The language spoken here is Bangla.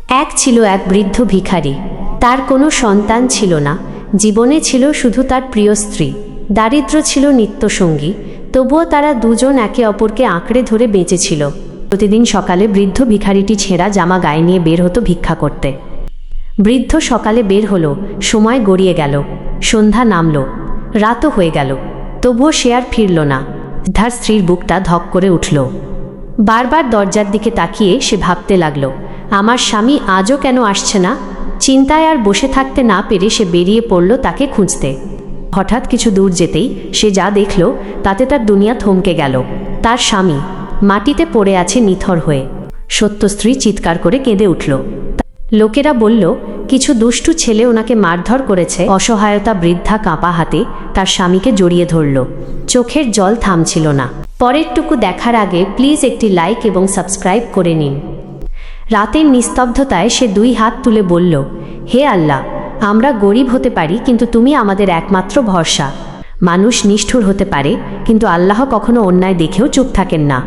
এক ছিল এক বৃদ্ধ ভিখারি। তার কোনো সন্তান ছিল না, জীবনে ছিল শুধু তার প্রিয় স্ত্রী। দারিদ্র্য ছিল নিত্যসঙ্গী, তবুও তারা দুজন একে অপরকে আঁকড়ে ধরে বেঁচেছিল। প্রতিদিন সকালে বৃদ্ধ ভিখারিটি ছেঁড়া জামা গায়ে নিয়ে বের হতো ভিক্ষা করতে। বৃদ্ধ সকালে বের হলো, সময় গড়িয়ে গেল, সন্ধ্যা নামল, রাতও হয়ে গেল, তবুও সে আর ফিরল না। তার স্ত্রীর বুকটা ধক করে উঠল। বারবার দরজার দিকে তাকিয়ে সে ভাবতে লাগল, আমার স্বামী আজও কেন আসছে না। চিন্তায় আর বসে থাকতে না পেরে সে বেরিয়ে পড়ল তাকে খুঁজতে। হঠাৎ কিছু দূর যেতেই সে যা দেখল তাতে তার দুনিয়া থমকে গেল। তার স্বামী মাটিতে পড়ে আছে নিথর হয়ে। সত্য স্ত্রী চিৎকার করে কেঁদে উঠল। লোকেরা বলল, কিছু দুষ্টু ছেলে ওনাকে মারধর করেছে। অসহায়তা বৃদ্ধা কাঁপা হাতে তার স্বামীকে জড়িয়ে ধরল। চোখের জল থামছিল না। পরেরটুকু দেখার আগে প্লিজ একটি লাইক এবং সাবস্ক্রাইব করে নিন। রাতের নিস্তব্ধতায় সে দুই হাত তুলে বলল, হে আল্লাহ, আমরা গরিব হতে পারি কিন্তু তুমি আমাদের একমাত্র ভরসা। মানুষ নিষ্ঠুর হতে পারে কিন্তু আল্লাহ কখনো অন্যায় দেখেও চুপ থাকেন না।